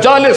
40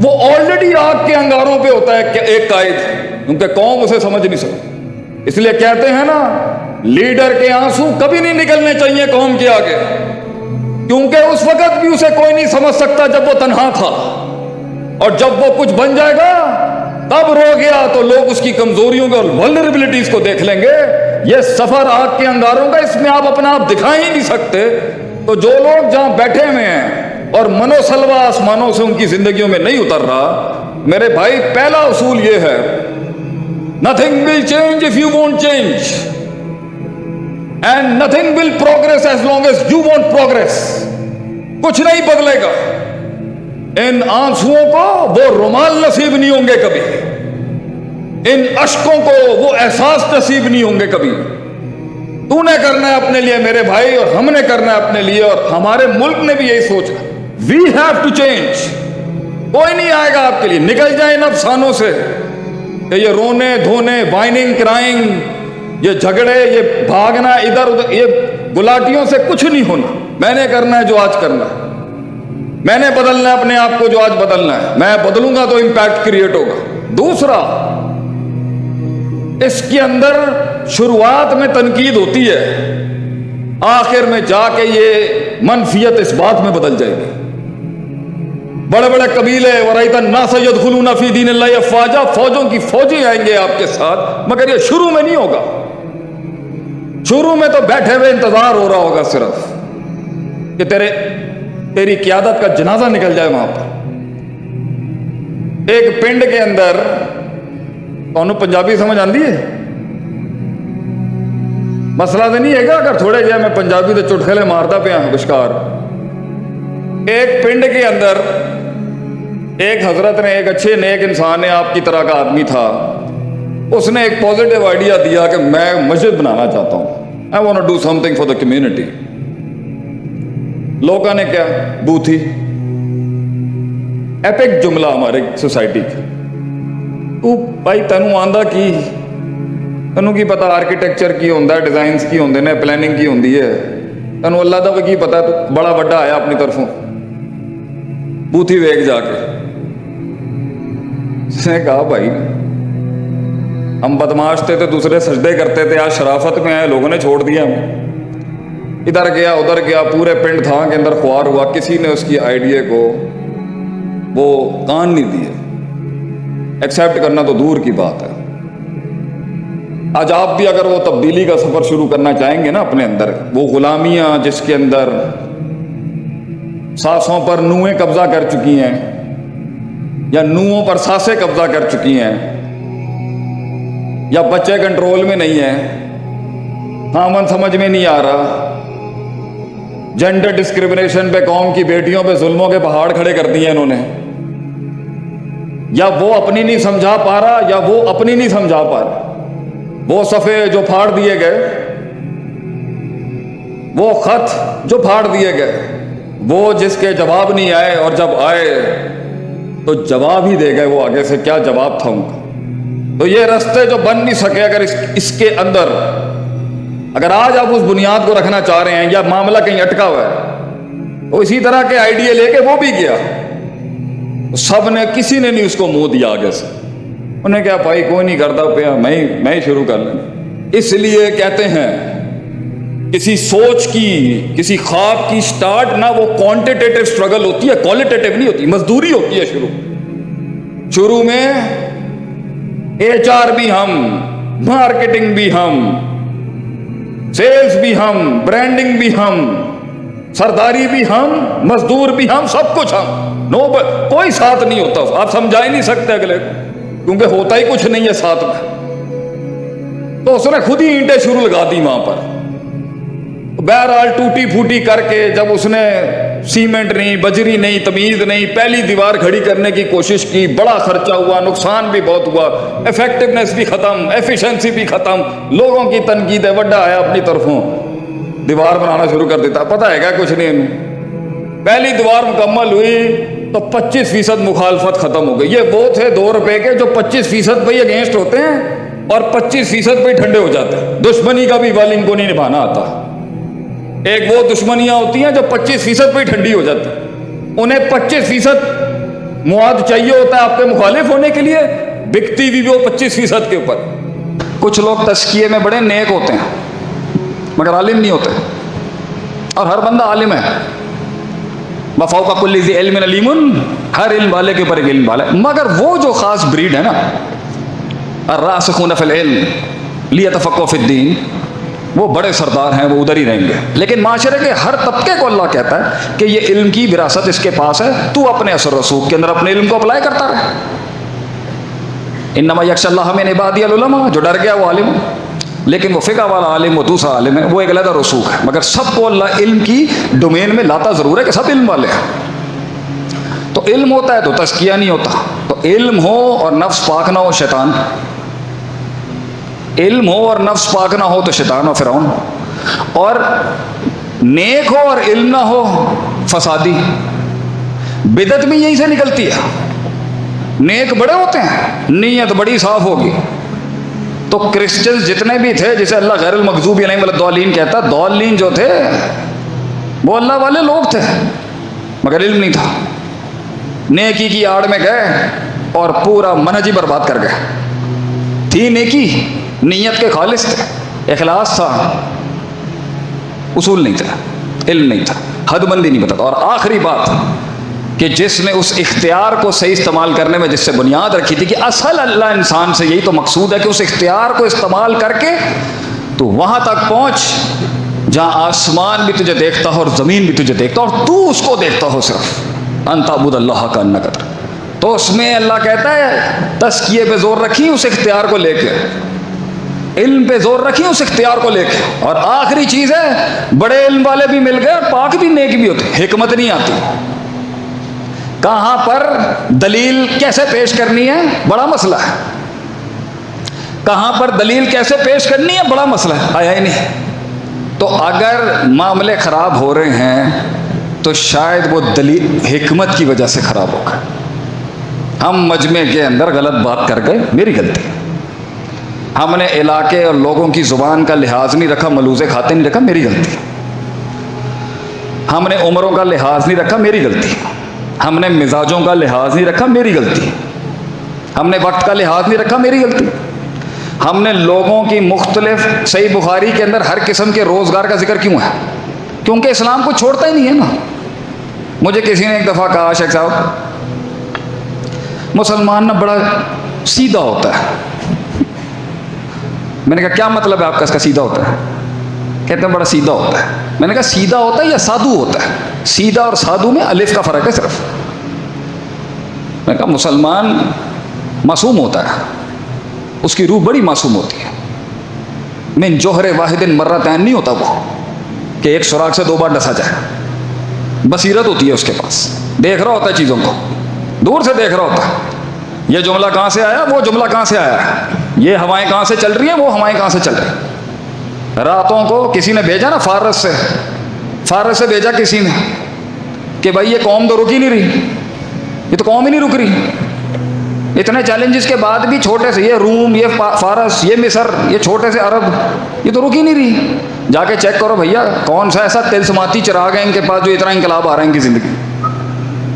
وہ آلریڈی آگ کے انگاروں پہ ہوتا ہے ایک قائد، کیونکہ قوم اسے سمجھ نہیں سکتی۔ اس لیے کہتے ہیں نا، لیڈر کے آنسو کبھی نہیں نکلنے چاہیے قوم کے آگے، کیونکہ اس وقت بھی اسے کوئی نہیں سمجھ سکتا جب وہ تنہا تھا، اور جب وہ کچھ بن جائے گا تب رو گیا تو لوگ اس کی کمزوریوں کو اور ولنریبلٹیز کو دیکھ لیں گے۔ یہ سفر آگ کے انگاروں کا، اس میں آپ اپنا آپ دکھا ہی نہیں سکتے۔ تو جو لوگ جہاں بیٹھے ہوئے ہیں اور منو سلوا آسمانوں سے ان کی زندگیوں میں نہیں اتر رہا، میرے بھائی پہلا اصول یہ ہے، nothing will change if you won't change and nothing will progress as long as you won't progress۔ کچھ نہیں بدلے گا، ان آنسوؤں کو وہ رومال نصیب نہیں ہوں گے کبھی، ان اشکوں کو وہ احساس نصیب نہیں ہوں گے کبھی۔ تو نے کرنا ہے اپنے لیے میرے بھائی، اور ہم نے کرنا ہے اپنے لیے، اور ہمارے ملک نے بھی یہی سوچا، وی ہیو ٹو چینج۔ کوئی نہیں آئے گا آپ کے لیے، نکل جائیں ان افسانوں سے کہ یہ رونے دھونے، وائننگ کرائنگ، یہ جھگڑے، یہ بھاگنا ادھر ادھر، یہ گلاٹیوں سے کچھ نہیں ہونا۔ میں نے کرنا ہے جو آج کرنا ہے، میں نے بدلنا ہے اپنے آپ کو جو آج بدلنا ہے، میں بدلوں گا تو امپیکٹ کریٹ ہوگا۔ دوسرا، اس کے اندر شروعات میں تنقید ہوتی ہے، آخر میں جا کے یہ منفیت اس بات میں بدل جائے گی۔ بڑے بڑے قبیلے، وَرَأَيْتَ النَّاسَ يَدْخُلُونَ فِي دِينِ اللَّهِ أَفْوَاجًا، فوجوں کی فوجیں آئیں گے آپ کے ساتھ، مگر یہ شروع میں نہیں ہوگا۔ شروع میں تو بیٹھے ہوئے انتظار ہو رہا ہوگا صرف کہ تیری قیادت کا جنازہ نکل جائے وہاں پر۔ ایک پنڈ کے اندر، کونوں پنجابی سمجھ آندی ہے؟ مسئلہ تو نہیں ہے گا اگر تھوڑے جائے میں پنجابی تو چٹکلے مارتا پیا بشکار۔ ایک پنڈ کے اندر ایک حضرت نے، ایک اچھے نیک انسان نے، آپ کی طرح کا آدمی تھا، اس نے ایک پازیٹیو آئیڈیا دیا کہ میں مسجد بنانا چاہتا ہوں، I want to do something for the community۔ لوگوں نے کیا بوتھی، ایپک جملہ ہمارے سوسائٹی کا، تو بھائی تینوں آندا کی، تینوں کی پتا آرکیٹیکچر کی ہوندہ ہے، ڈیزائنز کی ہوندے نے، پلاننگ کی ہوندی ہے، تینوں اللہ دا کی پتا ہے، تو بڑا بڑا آیا اپنی طرفوں، بوتھی ویک جا کے اس نے کہا بھائی ہم بدماش تھے تو دوسرے سجدے کرتے تھے، آج شرافت میں آئے، لوگوں نے چھوڑ دیا ہمیں، ادھر گیا ادھر گیا، پورے پنڈ تھا کے اندر خوار ہوا، کسی نے اس کی آئیڈیا کو وہ کان نہیں دیے، ایکسیپٹ کرنا تو دور کی بات ہے۔ آج آپ بھی اگر وہ تبدیلی کا سفر شروع کرنا چاہیں گے نا اپنے اندر، وہ غلامیاں جس کے اندر ساسوں پر نوئیں قبضہ کر چکی ہیں یا نوؤں پر ساسیں قبضہ کر چکی ہیں، یا بچے کنٹرول میں نہیں ہیں، خامن سمجھ میں نہیں آ رہا، جینڈر ڈسکریمنیشن پہ، قوم کی بیٹیوں پہ ظلموں کے پہاڑ کھڑے کر دیے انہوں نے، یا وہ اپنی نہیں سمجھا پا رہا یا وہ اپنی نہیں سمجھا پا رہا، وہ صفحے جو پھاڑ دیے گئے، وہ خط جو پھاڑ دیے گئے، وہ جس کے جواب نہیں آئے، اور جب آئے تو جواب ہی دے گئے وہ آگے سے، کیا جواب تھا ان کا۔ تو یہ رستے جو بن نہیں سکے، اگر اس کے اندر اگر آج آپ اس بنیاد کو رکھنا چاہ رہے ہیں، یا معاملہ کہیں اٹکا ہوا ہے، تو اسی طرح کے آئیڈیا لے کے وہ بھی گیا، سب نے، کسی نے نہیں اس کو منہ دیا آگے سے، انہیں کیا بھائی کوئی نہیں کرتا پیا، میں ہی شروع کر لیں۔ اس لیے کہتے ہیں کسی سوچ کی، کسی خواب کی سٹارٹ نہ وہ کوانٹیٹیو سٹرگل ہوتی ہے، کوالٹیٹیو نہیں ہوتی، مزدوری ہوتی ہے شروع میں HR بھی ہم، مارکیٹنگ بھی ہم، سیلز بھی ہم، برانڈنگ بھی ہم، سرداری بھی ہم، مزدور بھی ہم، سب کچھ ہم، کوئی ساتھ نہیں ہوتا، آپ سمجھا ہی نہیں سکتے اگلے کو، کیونکہ ہوتا ہی کچھ نہیں ہے ساتھ میں۔ تو اس نے خود ہی اینٹیں شروع لگا دی وہاں پر، بہرحال ٹوٹی پھوٹی کر کے جب اس نے سیمنٹ نہیں، بجری نہیں، تمیز نہیں، پہلی دیوار کھڑی کرنے کی کوشش کی، بڑا خرچہ ہوا، نقصان بھی بہت ہوا، ایفیکٹونیس بھی ختم، ایفیشنسی بھی ختم، لوگوں کی تنقید ہے، وڈا آیا اپنی طرفوں، دیوار بنانا شروع کر دیتا، پتہ ہے کیا کچھ نہیں، پہلی دیوار مکمل ہوئی تو 25% مخالفت ختم ہو گئی۔ یہ وہ تھے 2 روپے کے جو 25% پہ اگینسٹ ہوتے ہیں اور 25% پہ ٹھنڈے ہو جاتے ہیں، دشمنی کا بھی بل ان کو نہیں نبھانا آتا۔ ایک وہ دشمنیاں ہوتی ہیں جو 25% پہ ٹھنڈی ہو جاتی ہیں، انہیں 25% مواد چاہیے ہوتا ہے آپ کے مخالف ہونے کے لیے، بکتی بھی وہ 25% کے اوپر۔ کچھ لوگ تزکیے میں بڑے نیک ہوتے ہیں مگر عالم نہیں ہوتے، اور ہر بندہ عالم ہے، وفوق کل ذی علم علیم، ہر علم والے کے اوپر ایک علم والا ہے، مگر وہ جو خاص بریڈ ہے نا، الراسخون فی العلم لیتفقہوا فی الدین، وہ بڑے سردار ہیں، وہ ادھر ہی رہیں گے۔ لیکن معاشرے کے ہر طبقے کو اللہ کہتا ہے کہ یہ علم کی وراثت اس کے پاس ہے، تو اپنے اثر رسوخ کے اندر اپنے علم کو اپلائی کرتا رہے۔ انما یخشی اللہ من عبادی العلماء، جو ڈر گیا وہ عالم ہے، لیکن وہ فقہ والا عالم وہ دوسرا عالم ہے، وہ ایک علیحدہ رسوخ ہے، مگر سب کو اللہ علم کی ڈومین میں لاتا ضرور ہے کہ سب علم والے ہیں۔ تو علم ہوتا ہے تو تزکیہ نہیں ہوتا، تو علم ہو اور نفس پاک نہ ہو شیطان، علم ہو اور نفس پاک نہ ہو تو شیطان و فرعون، اور نیک ہو اور علم نہ ہو فسادی۔ بدعت بھی یہیں سے نکلتی ہے، نیک بڑے ہوتے ہیں، نیت بڑی صاف ہوگی۔ تو کرسچنز جتنے بھی تھے، جسے اللہ غیر المغضوب علیہم ولا الضالین کہتا، ضالین جو تھے وہ اللہ والے لوگ تھے مگر علم نہیں تھا، نیکی کی آڑ میں گئے اور پورا منہج ہی برباد کر گئے۔ تھی نیکی، نیت کے خالص تھے، اخلاص تھا، اصول نہیں تھا، علم نہیں تھا، حد بندی نہیں بتاتا۔ اور آخری بات کہ جس نے اس اختیار کو صحیح استعمال کرنے میں جس سے بنیاد رکھی تھی کہ اصل اللہ انسان سے یہی تو مقصود ہے کہ اس اختیار کو استعمال کر کے تو وہاں تک پہنچ جہاں آسمان بھی تجھے دیکھتا ہو اور زمین بھی تجھے دیکھتا ہو اور تو اس کو دیکھتا ہو، صرف ان تعبد اللہ کانک تراہ۔ تو اس میں اللہ کہتا ہے تزکیے پہ زور رکھی اس اختیار کو لے کے، علم پہ زور رکھی اس اختیار کو لے کے، اور آخری چیز ہے بڑے علم والے بھی مل گئے اور پاک بھی نیک بھی ہوتے، حکمت نہیں آتی۔ کہاں پر دلیل کیسے پیش کرنی ہے بڑا مسئلہ ہے، کہاں پر دلیل کیسے پیش کرنی ہے بڑا مسئلہ ہے، آیا ہی نہیں۔ تو اگر معاملے خراب ہو رہے ہیں تو شاید وہ دلیل حکمت کی وجہ سے خراب ہو گئے۔ ہم مجمع کے اندر غلط بات کر گئے، میری غلطی، ہم نے علاقے اور لوگوں کی زبان کا لحاظ نہیں رکھا، ملوزے کھاتے نہیں رکھا، میری غلطی، ہم نے عمروں کا لحاظ نہیں رکھا، میری غلطی، ہم نے مزاجوں کا لحاظ نہیں رکھا، میری غلطی، ہم نے وقت کا لحاظ نہیں رکھا، میری غلطی، ہم نے لوگوں کی مختلف، صحیح بخاری کے اندر ہر قسم کے روزگار کا ذکر کیوں ہے؟ کیونکہ اسلام کو چھوڑتا ہی نہیں ہے نا۔ مجھے کسی نے ایک دفعہ کہا، شیخ صاحب مسلمان نا بڑا سیدھا ہوتا ہے۔ میں نے کہا کیا مطلب ہے آپ کا اس کا سیدھا ہوتا ہے؟ کہتے ہیں بڑا سیدھا ہوتا ہے۔ میں نے کہا سیدھا ہوتا ہے یا سادھو ہوتا ہے؟ سیدھا اور سادھو میں الف کا فرق ہے صرف۔ میں نے کہا مسلمان معصوم ہوتا ہے، اس کی روح بڑی معصوم ہوتی ہے، من جوہر واحد مرتین نہیں ہوتا وہ کہ ایک سوراخ سے 2 بار ڈسا جائے، بصیرت ہوتی ہے اس کے پاس، دیکھ رہا ہوتا ہے چیزوں کو، دور سے دیکھ رہا ہوتا ہے، یہ جملہ کہاں سے آیا، وہ جملہ کہاں سے آیا، یہ ہوائیں کہاں سے چل رہی ہیں، وہ ہوائیں کہاں سے چل رہی ہیں۔ راتوں کو کسی نے بھیجا نا فارس سے بھیجا کسی نے کہ بھائی یہ قوم تو رک ہی نہیں رہی، یہ تو قوم ہی نہیں رک رہی، اتنے چیلنجز کے بعد بھی چھوٹے سے یہ روم، یہ فارس، یہ مصر، یہ چھوٹے سے عرب، یہ تو رک ہی نہیں رہی، جا کے چیک کرو بھیا کون سا ایسا تلسماتی چراغ ہے ان کے پاس جو اتنا انقلاب آ رہا ہے ان کی زندگی۔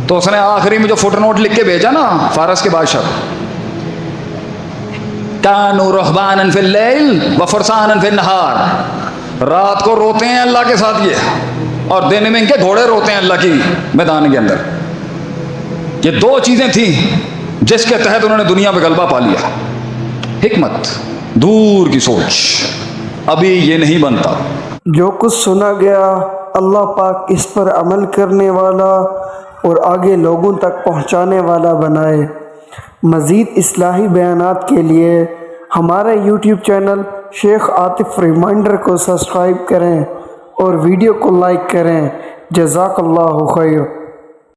تو اس نے آخری میں جو فٹ نوٹ لکھ کے بھیجا نا فارس کے بادشاہ، کانوا رہبانا فی اللیل وفرسانا فی النہار، رات کو روتے ہیں اللہ کے ساتھ یہ، اور دن میں ان کے گھوڑے روتے ہیں اللہ کی میدان کے اندر۔ یہ 2 چیزیں تھیں جس کے تحت انہوں نے دنیا پہ غلبہ پا لیا، حکمت، دور کی سوچ، ابھی یہ نہیں بنتا۔ جو کچھ سنا گیا اللہ پاک اس پر عمل کرنے والا اور آگے لوگوں تک پہنچانے والا بنائے۔ مزید اصلاحی بیانات کے لیے ہمارے یوٹیوب چینل شیخ عاطف ریمائنڈر کو سبسکرائب کریں اور ویڈیو کو لائک کریں۔ جزاک اللہ خیر۔